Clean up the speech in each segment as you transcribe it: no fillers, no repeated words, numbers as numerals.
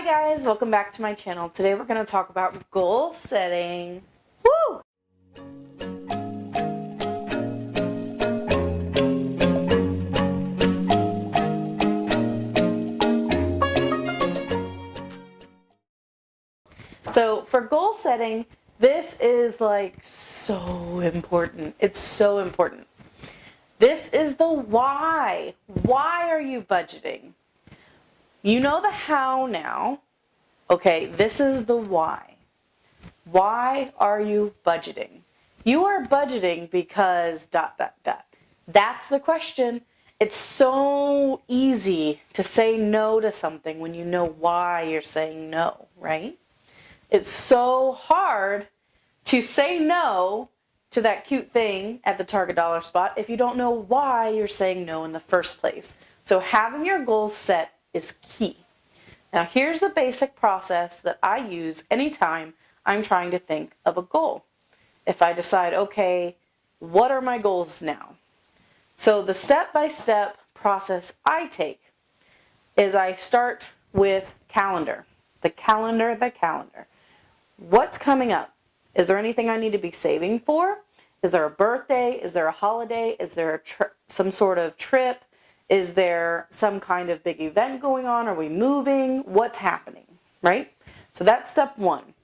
Hi guys, welcome back to my channel. Today we're going to talk about goal setting. Woo! So for goal setting, this is like so important. It's so important. This is the why. Why are you budgeting? You know the how now. Okay, this is the why. Why are you budgeting? You are budgeting because ... That's the question. It's so easy to say no to something when you know why you're saying no, right? It's so hard to say no to that cute thing at the Target dollar spot if you don't know why you're saying no in the first place. So having your goals set is key. Now here's the basic process that I use anytime I'm trying to think of a goal. If I decide, okay, what are my goals now? So the step-by-step process I take is I start with calendar. The calendar. What's coming up? Is there anything I need to be saving for? Is there a birthday? Is there a holiday? Is there some sort of trip? Is there some kind of big event going on? Are we moving? What's happening, right? So that's step one.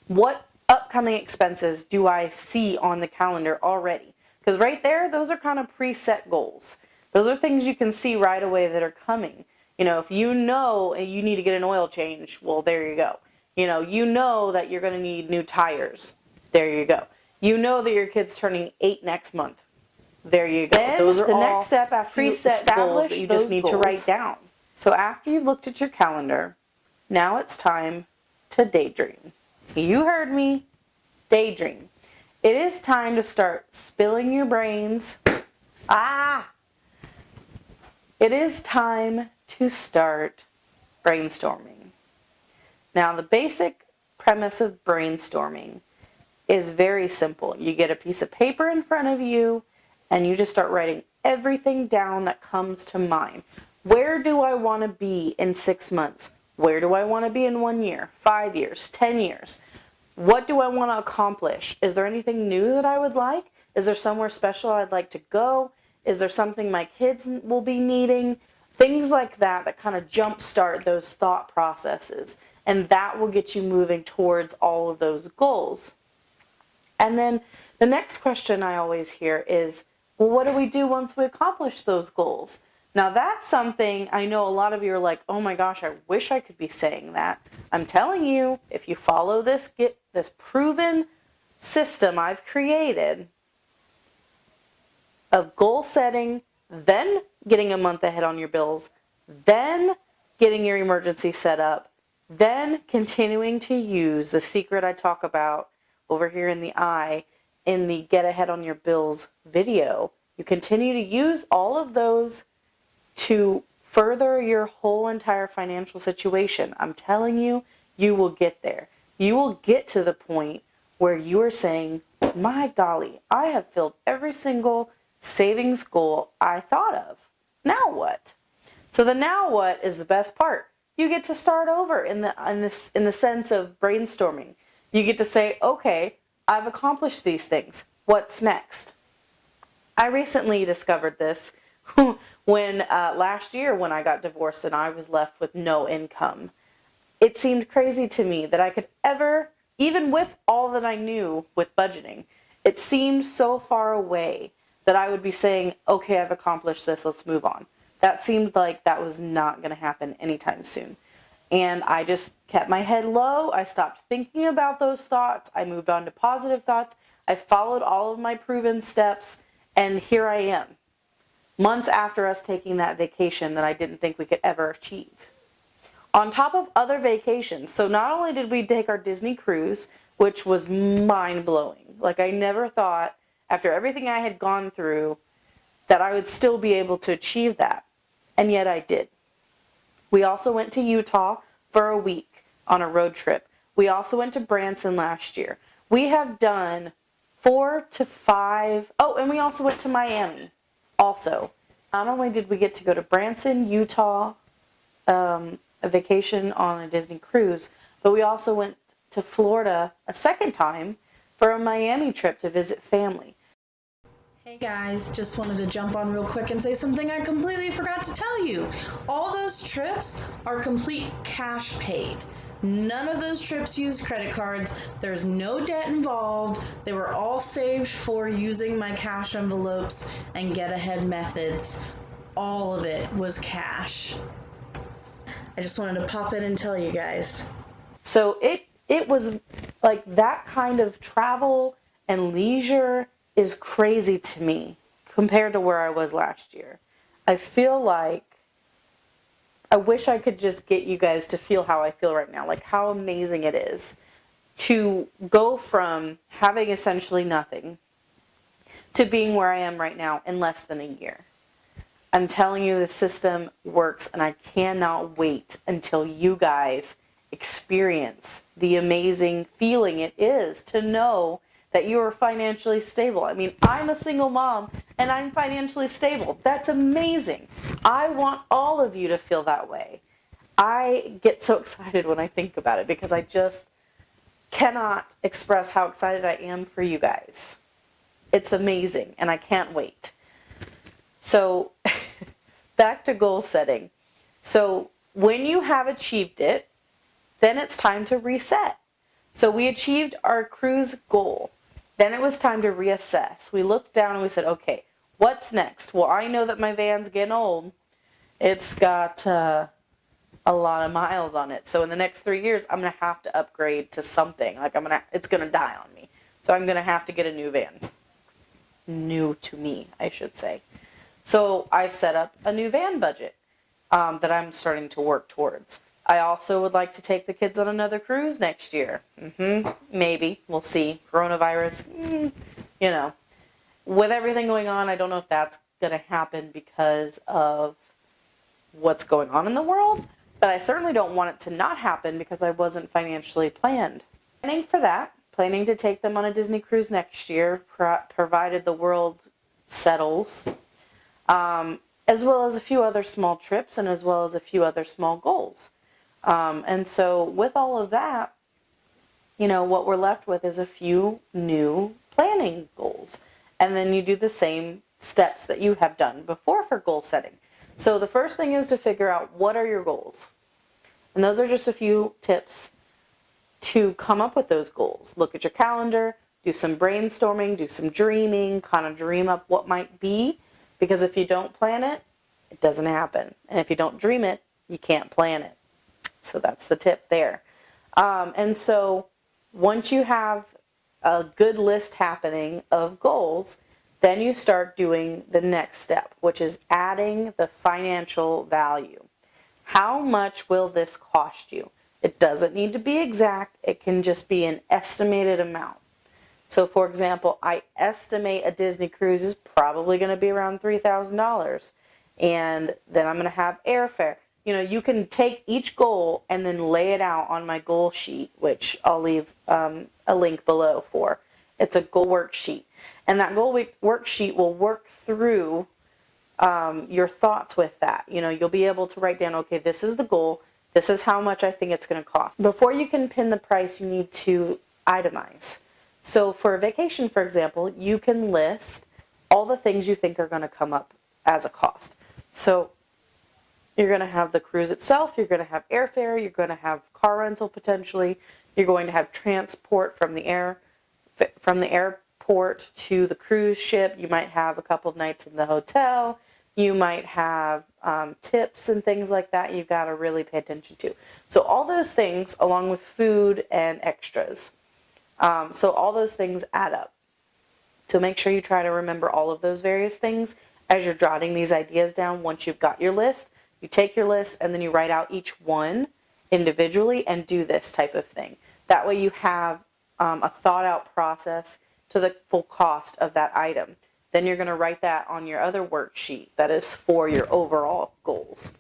What upcoming expenses do I see on the calendar already? Because right there, those are kind of preset goals. Those are things you can see right away that are coming. You know, if you know you need to get an oil change, well, there you go. You know that you're going to need new tires. There you go. You know that your kid's turning 8 next month. There you go. Then those are the all next step after you preset goals that you just need to write down. So after you've looked at your calendar, now it's time to daydream. You heard me. Daydream. It is time to start spilling your brains. It is time to start brainstorming. Now, the basic premise of brainstorming is very simple. You get a piece of paper in front of you, and you just start writing everything down that comes to mind. Where do I want to be in 6 months? Where do I want to be in 1 year, 5 years, 10 years? What do I want to accomplish? Is there anything new that I would like? Is there somewhere special I'd like to go? Is there something my kids will be needing? Things like that kind of jumpstart those thought processes. And that will get you moving towards all of those goals. And then the next question I always hear is, well, what do we do once we accomplish those goals? Now that's something I know a lot of you are like, oh my gosh, I wish I could be saying that. I'm telling you, if you follow this proven system I've created of goal setting, then getting a month ahead on your bills, then getting your emergency set up, then continuing to use the secret I talk about over here in the eye in the Get Ahead on Your Bills video. You continue to use all of those to further your whole entire financial situation. I'm telling you, you will get there. You will get to the point where you are saying, my golly, I have filled every single savings goal I thought of. Now what? So the now what is the best part. You get to start over in the sense of brainstorming. You get to say, okay, I've accomplished these things. What's next? I recently discovered this when last year when I got divorced and I was left with no income. It seemed crazy to me that I could ever, even with all that I knew with budgeting, it seemed so far away that I would be saying, okay, I've accomplished this, let's move on. That seemed like that was not going to happen anytime soon. And I just kept my head low. I stopped thinking about those thoughts. I moved on to positive thoughts. I followed all of my proven steps, and here I am, months after us taking that vacation that I didn't think we could ever achieve. On top of other vacations, so not only did we take our Disney cruise, which was mind-blowing. Like I never thought, after everything I had gone through, that I would still be able to achieve that. And yet I did. We also went to Utah for a week on a road trip. We also went to Branson last year. We have done 4 to 5. Oh, and we also went to Miami. Also, not only did we get to go to Branson, Utah, a vacation on a Disney cruise, but we also went to Florida a second time for a Miami trip to visit family. Hey guys, just wanted to jump on real quick and say something I completely forgot to tell you. All those trips are complete cash paid. None of those trips use credit cards. There's no debt involved. They were all saved for using my cash envelopes and get ahead methods. All of it was cash. I just wanted to pop in and tell you guys. So it was like that kind of travel and leisure is crazy to me compared to where I was last year. I feel like I wish I could just get you guys to feel how I feel right now, like how amazing it is to go from having essentially nothing to being where I am right now in less than a year. I'm telling you, the system works, and I cannot wait until you guys experience the amazing feeling it is to know that you are financially stable. I mean, I'm a single mom and I'm financially stable. That's amazing. I want all of you to feel that way. I get so excited when I think about it because I just cannot express how excited I am for you guys. It's amazing and I can't wait. So back to goal setting. So when you have achieved it, then it's time to reset. So we achieved our cruise goal. Then it was time to reassess. We looked down and we said, okay, what's next? Well, I know that my van's getting old. It's got a lot of miles on it. So in the next 3 years, I'm going to have to upgrade to something. Like it's going to die on me. So I'm going to have to get a new van. New to me, I should say. So I've set up a new van budget that I'm starting to work towards. I also would like to take the kids on another cruise next year. Maybe. We'll see. Coronavirus, With everything going on, I don't know if that's going to happen because of what's going on in the world, but I certainly don't want it to not happen because I wasn't financially planned. Planning for that, planning to take them on a Disney cruise next year, provided the world settles, as well as a few other small trips and as well as a few other small goals. And so with all of that, what we're left with is a few new planning goals. And then you do the same steps that you have done before for goal setting. So the first thing is to figure out what are your goals. And those are just a few tips to come up with those goals. Look at your calendar, do some brainstorming, do some dreaming, kind of dream up what might be. Because if you don't plan it, it doesn't happen. And if you don't dream it, you can't plan it. So that's the tip there. And so once you have a good list happening of goals, then you start doing the next step, which is adding the financial value. How much will this cost you? It doesn't need to be exact. It can just be an estimated amount. So for example, I estimate a Disney cruise is probably going to be around $3,000. And then I'm going to have airfare. You can take each goal and then lay it out on my goal sheet, which I'll leave a link below for. It's a goal worksheet. And that goal worksheet will work through your thoughts with that. You'll be able to write down, okay, this is the goal. This is how much I think it's going to cost. Before you can pin the price, you need to itemize. So for a vacation, for example, you can list all the things you think are going to come up as a cost. So you're going to have the cruise itself, you're going to have airfare, you're going to have car rental potentially, you're going to have transport from the airport to the cruise ship, you might have a couple of nights in the hotel, you might have tips and things like that you've got to really pay attention to. So all those things, along with food and extras, so all those things add up. So make sure you try to remember all of those various things as you're jotting these ideas down. Once you've got your list, you take your list and then you write out each one individually and do this type of thing. That way you have a thought out process to the full cost of that item. Then you're going to write that on your other worksheet that is for your overall goals.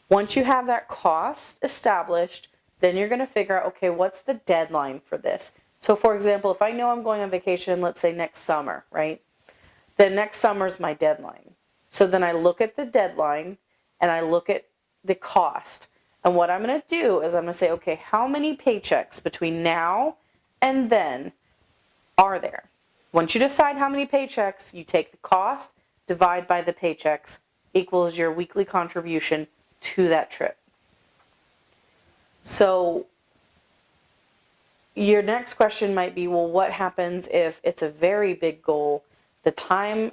Once you have that cost established, then you're going to figure out, okay, what's the deadline for this? So for example, if I know I'm going on vacation, let's say next summer, right? Then next summer is my deadline. So then I look at the deadline and I look at the cost. And what I'm going to do is I'm going to say, okay, how many paychecks between now and then are there? Once you decide how many paychecks, you take the cost, divide by the paychecks, equals your weekly contribution to that trip. So your next question might be, well, what happens if it's a very big goal, the time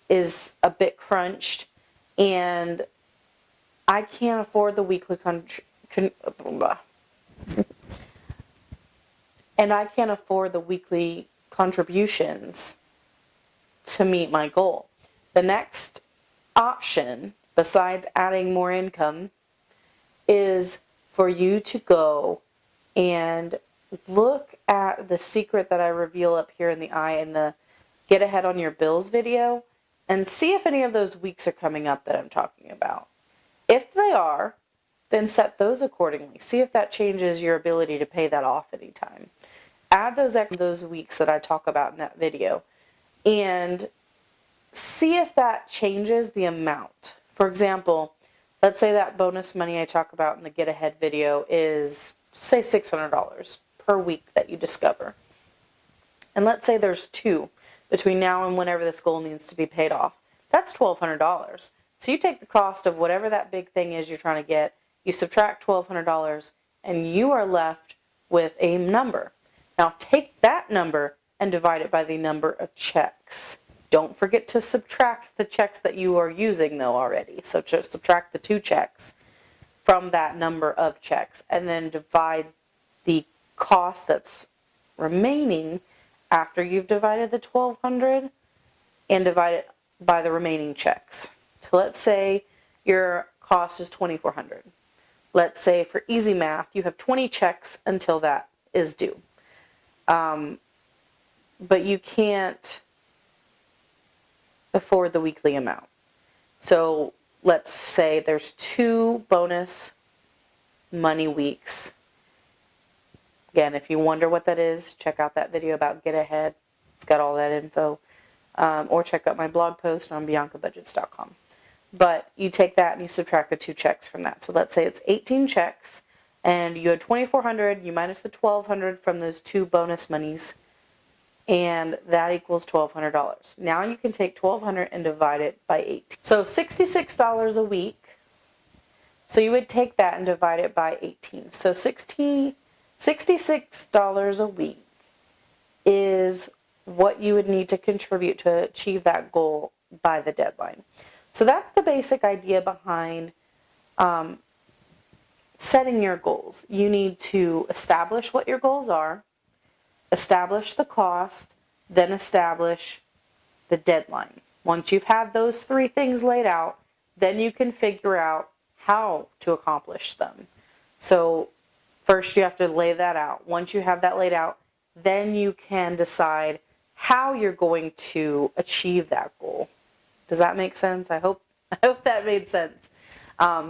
is a bit crunched, and I can't afford the weekly contributions to meet my goal. The next option, besides adding more income, is for you to go and look at the secret that I reveal up here in the eye in the Get Ahead on Your Bills video and see if any of those weeks are coming up that I'm talking about. If they are, then set those accordingly. See if that changes your ability to pay that off anytime. Add those weeks that I talk about in that video and see if that changes the amount. For example, let's say that bonus money I talk about in the Get Ahead video is, say, $600 per week that you discover. And let's say there's 2 between now and whenever this goal needs to be paid off. That's $1,200. So you take the cost of whatever that big thing is you're trying to get, you subtract $1,200, and you are left with a number. Now take that number and divide it by the number of checks. Don't forget to subtract the checks that you are using though already. So just subtract the 2 checks from that number of checks and then divide the cost that's remaining after you've divided the $1,200 and divide it by the remaining checks. So let's say your cost is $2,400. Let's say for easy math, you have 20 checks until that is due. But you can't afford the weekly amount. So let's say there's 2 bonus money weeks. Again, if you wonder what that is, check out that video about Get Ahead. It's got all that info. Or check out my blog post on biancabudgets.com. But you take that and you subtract the 2 checks from that. So let's say it's 18 checks and you had $2,400, you minus the $1,200 from those 2 bonus monies, and that equals $1,200. Now you can take $1,200 and divide it by 18. So $66 a week. So you would take that and divide it by 18. So $66 a week is what you would need to contribute to achieve that goal by the deadline. So that's the basic idea behind setting your goals. You need to establish what your goals are, establish the cost, then establish the deadline. Once you've had those 3 things laid out, then you can figure out how to accomplish them. So first you have to lay that out. Once you have that laid out, then you can decide how you're going to achieve that goal. Does that make sense? I hope that made sense.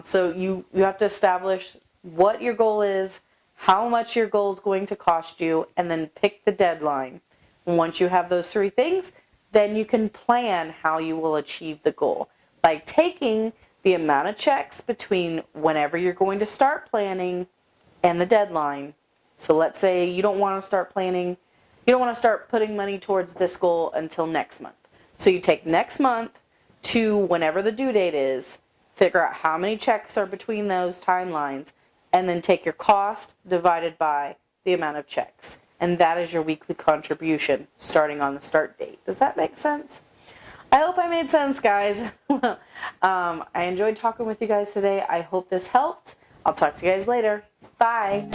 So you have to establish what your goal is, how much your goal is going to cost you, and then pick the deadline. And once you have those 3 things, then you can plan how you will achieve the goal by taking the amount of checks between whenever you're going to start planning and the deadline. So let's say you don't want to start planning, you don't want to start putting money towards this goal until next month. So you take next month to whenever the due date is, figure out how many checks are between those timelines, and then take your cost divided by the amount of checks. And that is your weekly contribution starting on the start date. Does that make sense? I hope I made sense, guys. I enjoyed talking with you guys today. I hope this helped. I'll talk to you guys later. Bye.